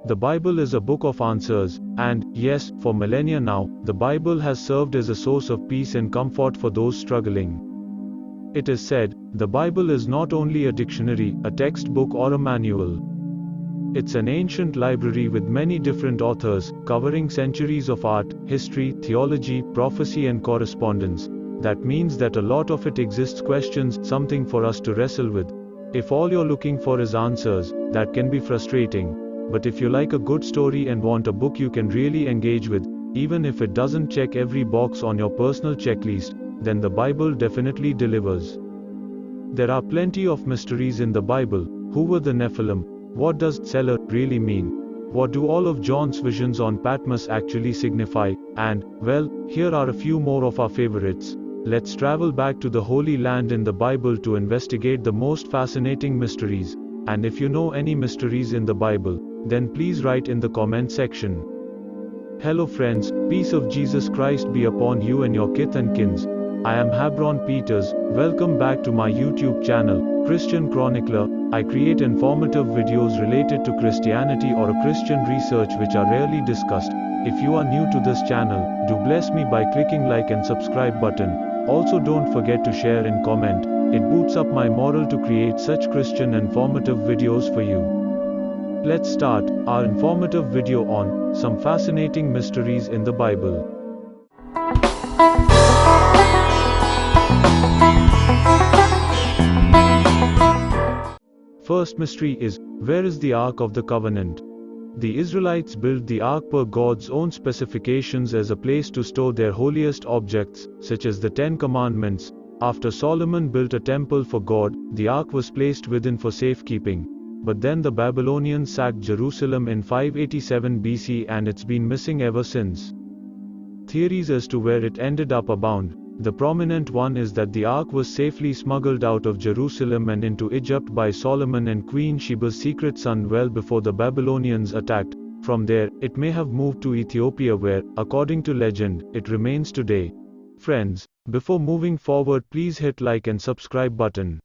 The Bible is a book of answers, and, yes, for millennia now, the Bible has served as a source of peace and comfort for those struggling. It is said, the Bible is not only a dictionary, a textbook or a manual. It's an ancient library with many different authors, covering centuries of art, history, theology, prophecy and correspondence. That means that a lot of it exists questions, something for us to wrestle with. If all you're looking for is answers, that can be frustrating. But if you like a good story and want a book you can really engage with, even if it doesn't check every box on your personal checklist, then the Bible definitely delivers. There are plenty of mysteries in the Bible. Who were the Nephilim? What does Selah really mean? What do all of John's visions on Patmos actually signify? And, well, here are a few more of our favorites. Let's travel back to the Holy Land in the Bible to investigate the most fascinating mysteries. And if you know any mysteries in the Bible, then please write in the comment section. Hello friends, peace of Jesus Christ be upon you and your kith and kins. I am Habron Peters. Welcome back to my YouTube channel, Christian Chronicler. I create informative videos related to Christianity or a Christian research which are rarely discussed. If you are new to this channel, do bless me by clicking like and subscribe button. Also don't forget to share and comment. It boosts up my morale to create such Christian informative videos for you. Let's start our informative video on some fascinating mysteries in the Bible. First mystery is, where is the Ark of the Covenant? The Israelites built the Ark per God's own specifications as a place to store their holiest objects, such as the Ten Commandments. After Solomon built a temple for God, the Ark was placed within for safekeeping. But then the Babylonians sacked Jerusalem in 587 BC and it's been missing ever since. Theories as to where it ended up abound. The prominent one is that the Ark was safely smuggled out of Jerusalem and into Egypt by Solomon and Queen Sheba's secret son well before the Babylonians attacked. From there, it may have moved to Ethiopia where, according to legend, it remains today. Friends, before moving forward please hit like and subscribe button.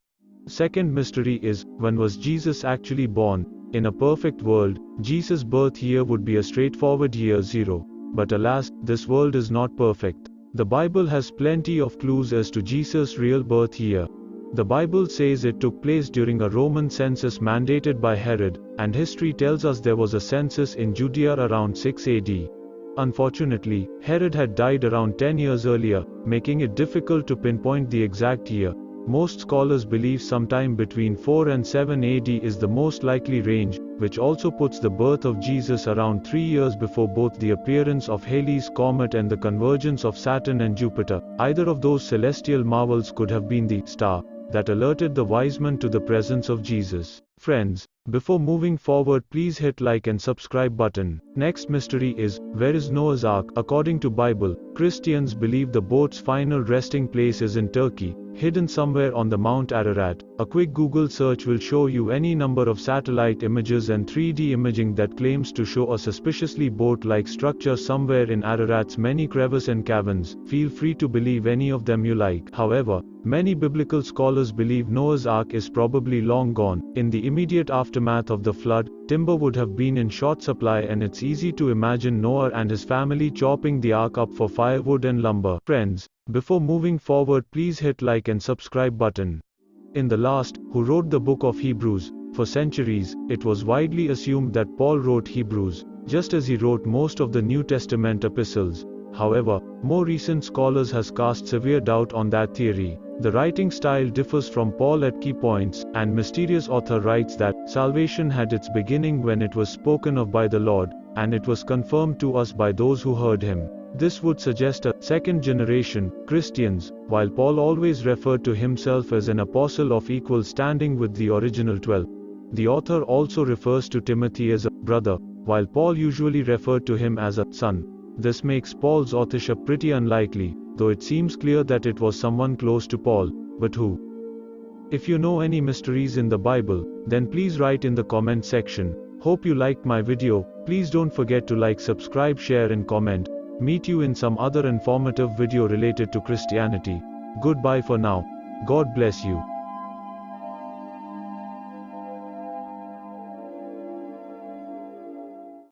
Second mystery is, when was Jesus actually born? In a perfect world, Jesus' birth year would be a straightforward year 0. But alas, this world is not perfect. The Bible has plenty of clues as to Jesus' real birth year. The Bible says it took place during a Roman census mandated by Herod, and history tells us there was a census in Judea around 6 AD. Unfortunately, Herod had died around 10 years earlier, making it difficult to pinpoint the exact year. Most scholars believe sometime between 4 and 7 AD is the most likely range, which also puts the birth of Jesus around 3 years before both the appearance of Halley's Comet and the convergence of Saturn and Jupiter. Either of those celestial marvels could have been the star that alerted the wise men to the presence of Jesus. Friends, before moving forward please hit like and subscribe button. Next mystery is, where is Noah's Ark? According to Bible, Christians believe the boat's final resting place is in Turkey, hidden somewhere on the Mount Ararat. A quick Google search will show you any number of satellite images and 3D imaging that claims to show a suspiciously boat-like structure somewhere in Ararat's many crevices and caverns. Feel free to believe any of them you like. However, many biblical scholars believe Noah's Ark is probably long gone. In the immediate aftermath of the flood, timber would have been in short supply and it's easy to imagine Noah and his family chopping the ark up for firewood and lumber. Friends, before moving forward please hit like and subscribe button. In the last, who wrote the book of Hebrews? For centuries, it was widely assumed that Paul wrote Hebrews, just as he wrote most of the New Testament epistles. However, more recent scholars has cast severe doubt on that theory. The writing style differs from Paul at key points, and mysterious author writes that salvation had its beginning when it was spoken of by the Lord, and it was confirmed to us by those who heard him. This would suggest a second generation Christians, while Paul always referred to himself as an apostle of equal standing with the original 12. The author also refers to Timothy as a brother, while Paul usually referred to him as a son. This makes Paul's authorship pretty unlikely, though it seems clear that it was someone close to Paul. But who? If you know any mysteries in the Bible, then please write in the comment section. Hope you liked my video. Please don't forget to like, subscribe, share and comment. Meet you in some other informative video related to Christianity. Goodbye for now. God bless you.